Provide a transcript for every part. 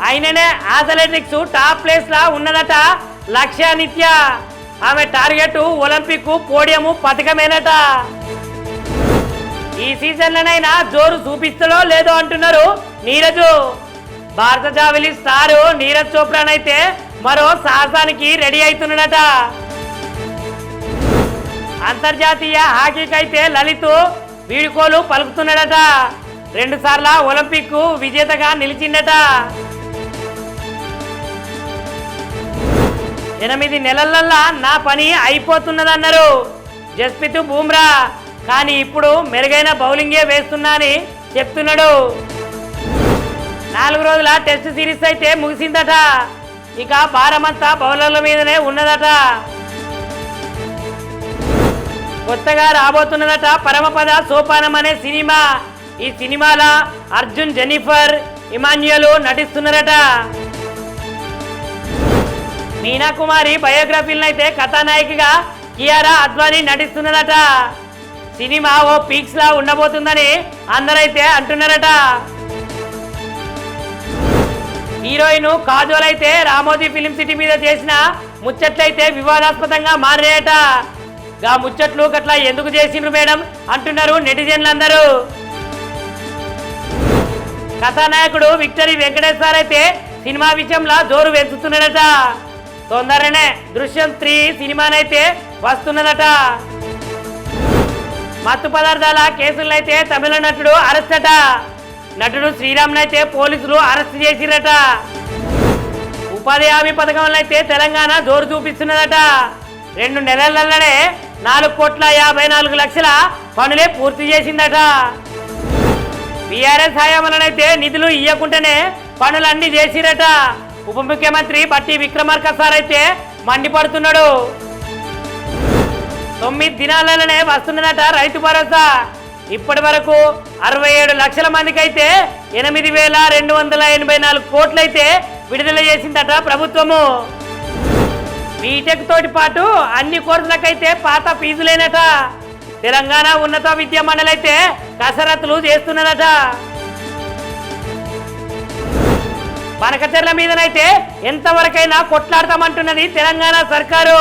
అయిననే athletics top place లా ఉన్నదట లక్ష్య నిత్య. ఆమె టార్గెట్ ఒలింపిక్ పోడియం పథకమేనట. ఈ సీజన్లోనైనా జోరు చూపిస్తాడో లేదో అంటున్నారు నీరజ్. భారత జావెలిన్ స్టారు నీరజ్ చోప్రానైతే మరో సాహసానికి రెడీ అవుతున్నాడట. అంతర్జాతీయ హాకీకైతే లలిత్ వీడుకోలు పలుకుతున్నాడట. 2 సార్ల ఒలింపిక్ విజేతగా నిలిచిందట. 8 నెలలల్లా నా పని అయిపోతున్నదన్నారు జస్ప్రీత్ బుమ్రా. కానీ ఇప్పుడు మెరుగైన బౌలింగే వేస్తున్నా అని చెప్తున్నాడు. 4 రోజుల టెస్ట్ సిరీస్ అయితే ముగిసిందట. ఇక భారమంతా బౌలర్ల మీదనే ఉన్నదట. కొత్తగా రాబోతున్నదట పరమపద సోపానం అనే సినిమా. ఈ సినిమాలో అర్జున్, జెన్నిఫర్ ఇమాన్యుయల్ నటిస్తున్నారట. మీనా కుమారి బయోగ్రఫీలను అయితే కథానాయికగా కియారా అద్వానీ నటిస్తున్నదట. సినిమా ఓ పీక్స్ లా ఉండబోతుందని అందరైతే అంటున్నారట. హీరోయిన్ కాజోల్ అయితే రామోజీ ఫిలిం సిటీ మీద చేసిన ముచ్చట్లయితే వివాదాస్పదంగా మారాయట. గా ముచ్చట్లు గట్లా ఎందుకు చేసిండ్రు మేడం అంటున్నారు నెటిజన్లందరూ. కథానాయకుడు విక్టరీ వెంకటేశ్వర అయితే సినిమా విషయంలో జోరు వెతుకుతున్నాడట. తొందరనే దృశ్యం 3 సినిమానైతే వస్తున్నదట. మత్తు పదార్థాల కేసులైతే తమిళ నటుడు అరెస్ట్ అట. నటుడు శ్రీరామ్నైతే పోలీసులు అరెస్ట్ చేసిరట. ఉపాధి హామీ పథకంలో అయితే తెలంగాణ జోరు చూపిస్తున్నదట. 2 నెలలలోనే 4,54,00,000 పనులే పూర్తి చేసిందట. బీఆర్ఎస్ హయాంలోనైతే నిధులు ఇవ్వకుండానే పనులన్నీ చేసిరట. ఉప ముఖ్యమంత్రి బట్టి విక్రమార్క సార్ అయితే మండిపడుతున్నాడు. 9 దినాలలోనే వస్తున్నదట రైతు భరోసా. ఇప్పటి వరకు 67 లక్షల మందికి అయితే 8,284 కోట్లయితే విడుదల చేసిందట ప్రభుత్వము. బీటెక్ తోటి పాటు అన్ని కోర్సులకైతే పాత ఫీజులేనట. తెలంగాణ ఉన్నత విద్యా మండలి అయితే కసరత్తులు చేస్తున్నదట. పనకచెర్ల మీదనైతే ఎంతవరకైనా కొట్లాడతామంటున్నది తెలంగాణ సర్కారు.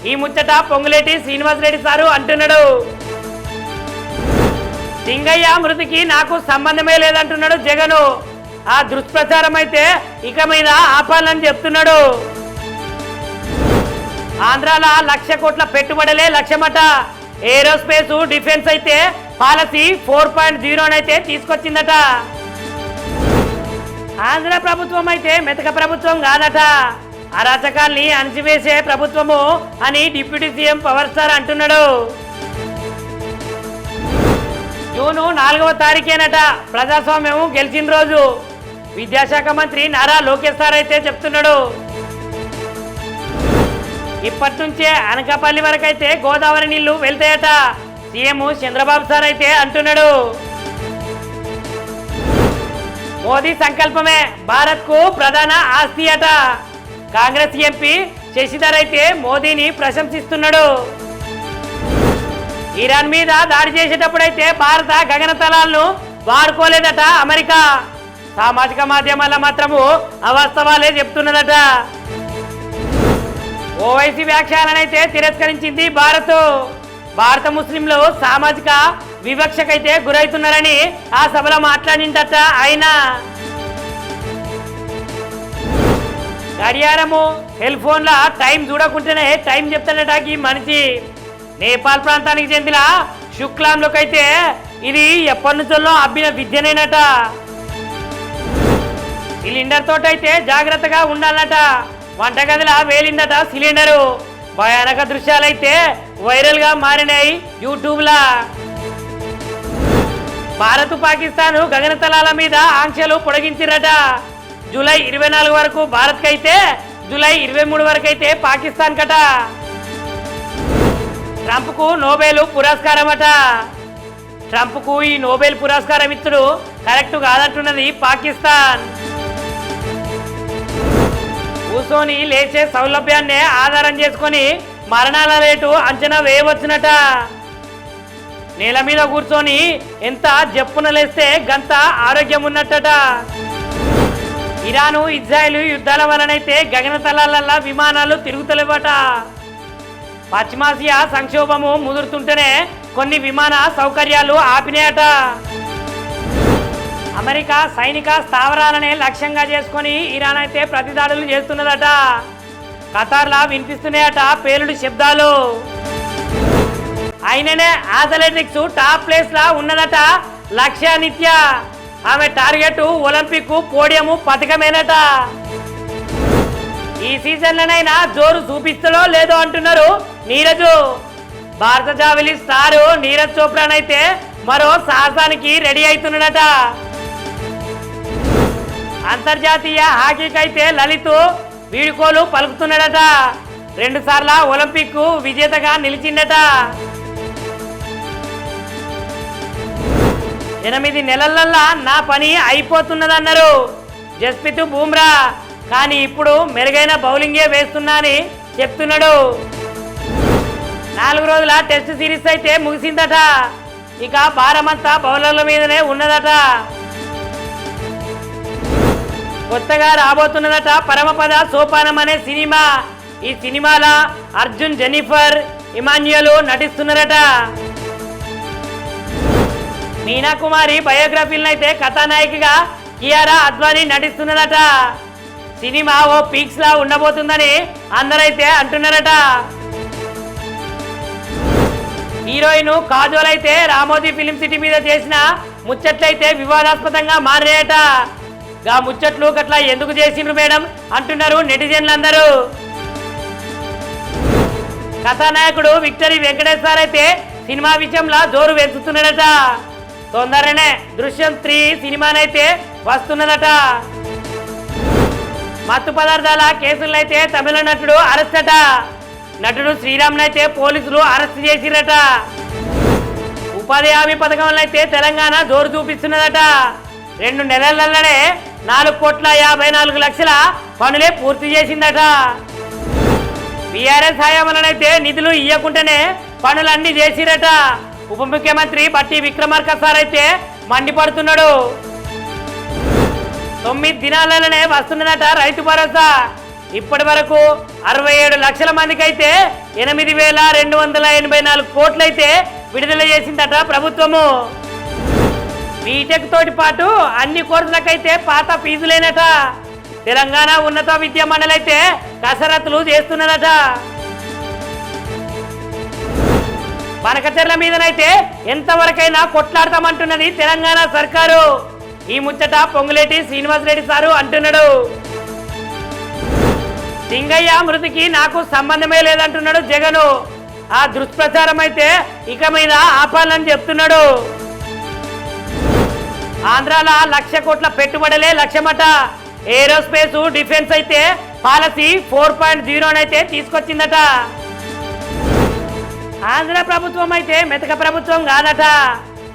ఈ ముచ్చట పొంగులేటి శ్రీనివాసరెడ్డి సారు అంటున్నాడు. సింగయ్య మృతికి నాకు సంబంధమే లేదంటున్నాడు జగను. ఆ దుష్ప్రచారం అయితే ఇక మీద ఆపాలని చెప్తున్నాడు. ఆంధ్రాలో 1,00,000 కోట్ల పెట్టుబడులే లక్ష్యమట. ఏరోస్పేస్ డిఫెన్స్ అయితే పాలసీ 4.0 అయితే తీసుకొచ్చిందట. ఆంధ్ర ప్రభుత్వం అయితే మెతక ప్రభుత్వం కాదట. అరాచకాల్ని అణిచివేసే ప్రభుత్వము అని డిప్యూటీ సీఎం పవర్ స్టార్ అంటున్నాడు. జూన్ 4వ తారీఖేనట ప్రజాస్వామ్యం గెలిచిన రోజు. విద్యాశాఖ మంత్రి నారా లోకేష్ సార్ అయితే చెప్తున్నాడు. ఇప్పటి నుంచే అనకాపల్లి వరకు అయితే గోదావరి నీళ్లు వెళ్తాయట. సీఎం చంద్రబాబు సార్ అయితే అంటున్నాడు. మోదీ సంకల్పమే భారత్ కు ప్రధాన ఆస్తి అట. కాంగ్రెస్ ఎంపీ శశిధర్ అయితే మోదీని ప్రశంసిస్తున్నాడు. ఇరాన్ మీద దాడి చేసేటప్పుడైతే భారత గగనతలాలను వాడుకోలేదట అమెరికా. సామాజిక మాధ్యమాల్లో మాత్రము అవాస్తవాలే చెప్తున్నదట. ఓవైసీ వ్యాఖ్యలనైతే తిరస్కరించింది భారత ముస్లింలు సామాజిక వివక్షకైతే గురవుతున్నారని ఆ సభలో మాట్లాడిందట ఆయన. గడియారము సెల్ ఫోన్ల టైం చూడకుంటేనే టైం చెప్తాడట ఈ మనిషి. నేపాల్ ప్రాంతానికి చెందిన శుక్లాంలోకైతే ఇది ఎప్పటి నుంచో అబ్బిన విద్యనేనట. సిలిండర్ తోటైతే జాగ్రత్తగా ఉండాలట. వంటగదిలా వేలిందట సిలిండరు. భయానక దృశ్యాలైతే వైరల్ గా మారినాయి యూట్యూబ్లా. భారత్ పాకిస్తాన్ గగనతలాల మీద ఆంక్షలు పొడిగించిరట. జూలై 24 వరకు భారత్ కైతే జూలై 23 వరకు అయితే పాకిస్తాన్ కట. ట్రంప్ కు నోబెల్ పురస్కారం అట. ట్రంప్ కు ఈ నోబెల్ పురస్కారం ఇచ్చుడు కరెక్ట్ కాదంటున్నది పాకిస్తాన్. కూర్చొని లేచే సౌలభ్యాన్ని ఆధారం చేసుకొని మరణాల రేటు అంచనా వేయవచ్చునట. నేల మీద కూర్చొని ఎంత జప్పున లేస్తే గంత ఆరోగ్యం ఉన్నట్టట. ఇరాను ఇజ్రాయెల్ యుద్ధాల వలనైతే గగనతలాలల్లా విమానాలు తిరుగుతలేవట. పశ్చిమాసియా సంక్షోభము ముదురుతుంటేనే కొన్ని విమాన సౌకర్యాలు ఆపినాయట. అమెరికా సైనిక స్థావరాలనే లక్ష్యంగా చేసుకొని ఇరాన్ అయితే ప్రతిదాడులు చేస్తున్నదట. ఖతార్లా వినిపిస్తున్నాయట పేలుడు శబ్దాలు. అయిననే అథ్లెటిక్స్ టాప్ ప్లేస్ లా ఉన్నదట లక్ష్య నిత్య. ఆమె టార్గెట్ ఒలింపిక్ పోడియం పథకమేనట. ఈ సీజన్లోనైనా జోరు చూపిస్తాడో లేదో అంటున్నారు నీరజ్. భారత జావెలిన్ స్టార్ నీరజ్ చోప్రానైతే మరో సాహసానికి రెడీ అవుతున్నాడట. అంతర్జాతీయ హాకీకైతే లలిత్ వీడుకోలు పలుకుతున్నాడట. 2 సార్ల ఒలింపిక్ విజేతగా నిలిచిందట. 8 నెలలల్లా నా పని అయిపోతున్నదన్నారు జస్ప్రీత్ బుమ్రా. కానీ ఇప్పుడు మెరుగైన బౌలింగే వేస్తున్నా అని చెప్తున్నాడు. 4 రోజుల టెస్ట్ సిరీస్ అయితే ముగిసిందట. ఇక భారమంతా బౌలర్ల మీదనే ఉన్నదట. కొత్తగా రాబోతున్నదట పరమపద సోపానం అనే సినిమా. ఈ సినిమాలో అర్జున్, జెన్నిఫర్, ఇమాన్యుయల్ నటిస్తున్నారట. మీనా కుమారి బయోగ్రఫీలను అయితే కథానాయికగా కియారా అద్వానీ నటిస్తున్నదట. సినిమా ఓ పీక్స్ లా ఉండబోతుందని అందరైతే అంటున్నారట. హీరోయిన్ కాజోల్ అయితే రామోజీ ఫిలిం సిటీ మీద చేసిన ముచ్చట్లయితే వివాదాస్పదంగా మారినాయట. గా ముచ్చట్లు గట్లా ఎందుకు చేసిండ్రు మేడం అంటున్నారు నెటిజన్లందరూ. కథానాయకుడు విక్టరీ వెంకటేశ్వర అయితే సినిమా విషయంలో జోరు పెంచుతున్నాడట. తొందరనే దృశ్యం 3 సినిమానైతే వస్తున్నదట. మత్తు పదార్థాల కేసులైతే తమిళ నటుడు అరెస్ట్ అట. నటుడు శ్రీరామ్నైతే పోలీసులు అరెస్ట్ చేసిరట. ఉపాధి హామీ పథకంలో అయితే తెలంగాణ జోరు చూపిస్తున్నదట. 2 నెలలలోనే 4,54,00,000 పనులే పూర్తి చేసిందట. బీఆర్ఎస్ హయాంలోనైతే నిధులు ఇవ్వకుండానే పనులన్నీ చేసిరట. ఉప ముఖ్యమంత్రి బట్టి విక్రమార్క సార్ అయితే మండిపడుతున్నాడు. 9 దినాలలోనే వస్తున్నదట రైతు భరోసా. ఇప్పటి వరకు 67 లక్షల మందికి అయితే 8,284 కోట్లయితే విడుదల చేసిందట ప్రభుత్వము. బీటెక్ తోటి పాటు అన్ని కోర్సులకైతే పాత ఫీజులేనట. తెలంగాణ ఉన్నత విద్యా మండలి అయితే కసరత్తులు చేస్తున్నదట. బనకచెర్ల మీదనైతే ఎంతవరకైనా కొట్లాడతామంటున్నది తెలంగాణ సర్కారు. ఈ ముచ్చట పొంగులేటి శ్రీనివాసరెడ్డి సారు అంటున్నాడు. సింగయ్య మృతికి నాకు సంబంధమే లేదంటున్నాడు జగను. ఆ దుష్ప్రచారం అయితే ఇక మీద ఆపాలని చెప్తున్నాడు. ఆంధ్రాల 1,00,000 కోట్ల పెట్టుబడులే లక్ష్యమట. ఏరోస్పేస్ డిఫెన్స్ అయితే పాలసీ 4.0 అయితే తీసుకొచ్చిందట. ఆంధ్ర ప్రభుత్వం అయితే మెతక ప్రభుత్వం కాదట.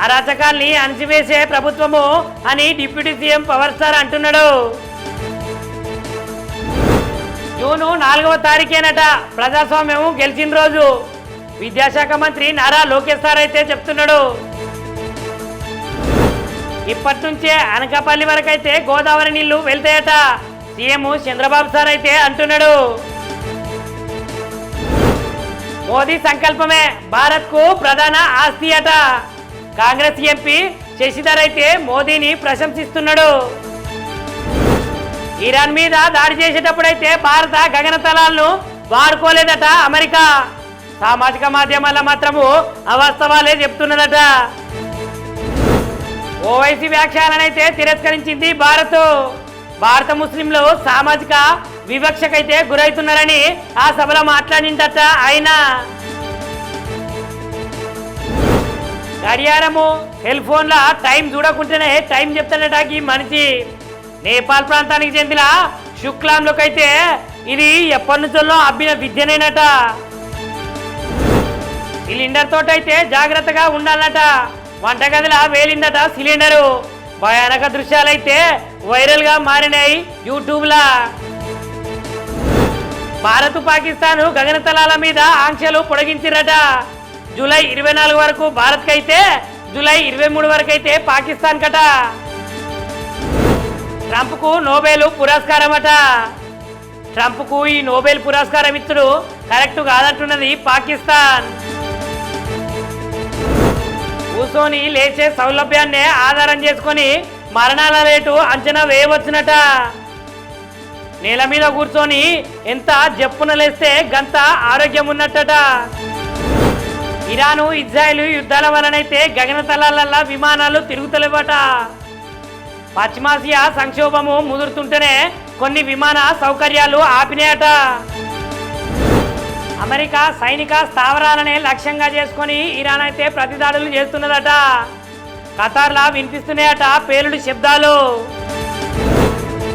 అరాచకాల్ని అణచివేసే ప్రభుత్వము అని డిప్యూటీ సీఎం పవర్ స్టార్ అంటున్నాడు. జూన్ 4వ తారీఖేనట ప్రజాస్వామ్యం గెలిచిన రోజు. విద్యాశాఖ మంత్రి నారా లోకేష్ సార్ అయితే చెప్తున్నాడు. ఇప్పటి నుంచే అనకాపల్లి వరకు అయితే గోదావరి నీళ్లు వెళ్తాయట సీఎం చంద్రబాబు సార్ అయితే అంటున్నాడు. మోదీ సంకల్పమే భారత్ కు ప్రధాన ఆస్తి అట. కాంగ్రెస్ ఎంపీ శశిధర్ అయితే మోదీని ప్రశంసిస్తున్నాడు. ఇరాన్ మీద దాడి చేసేటప్పుడైతే భారత గగనతలాలను వాడుకోలేదట అమెరికా. సామాజిక మాధ్యమాల్లో మాత్రము అవాస్తవాలే చెప్తున్నదట. ఓవైసీ వ్యాఖ్యలనైతే తిరస్కరించింది భారత ముస్లింలు సామాజిక వివక్షకైతే గురవుతున్నారని ఆ సభలో మాట్లాడిందట ఆయన. గడియారము సెల్ ఫోన్ల టైం చూడకుంటేనే టైం చెప్తాడట ఈ మనిషి. నేపాల్ ప్రాంతానికి చెందిన శుక్లాంలోకైతే ఇది ఎప్పటి నుంచో అబ్బిన విద్యనేనట. సిలిండర్ తోటైతే జాగ్రత్తగా ఉండాలట. వంటగదిలా వేలిందట సిలిండరు. భయానక దృశ్యాలైతే వైరల్ గా మారినాయి యూట్యూబ్లా. భారత్ పాకిస్తాన్ గగనతలాల మీద ఆంక్షలు పొడిగించిరట. జూలై 24 వరకు భారత్ కైతే జూలై 23 వరకు అయితే పాకిస్తాన్ కట. ట్రంప్కు నోబెల్ పురస్కారం అట. ట్రంప్కు ఈ నోబెల్ పురస్కారం ఇచ్చుడు కరెక్ట్ కాదంటున్నది పాకిస్తాన్. కూర్చొని లేచే సౌలభ్యాన్నే ఆధారం చేసుకొని మరణాల రేటు అంచనా వేయవచ్చునట. నేల మీద కూర్చొని ఎంత జప్పున లేస్తే గంత ఆరోగ్యం ఉన్నట్టట. ఇరాను ఇజ్రాయెల్ యుద్ధాల వలనైతే గగనతలాలల్లా విమానాలు తిరుగుతలేవట. పశ్చిమాసియా సంక్షోభము ముదురుతుంటేనే కొన్ని విమాన సౌకర్యాలు ఆపినాయట. అమెరికా సైనిక స్థావరాలనే లక్ష్యంగా చేసుకొని ఇరాన్ అయితే ప్రతిదాడులు చేస్తున్నదట. ఖతార్లా వినిపిస్తున్నాయట పేలుడు శబ్దాలు.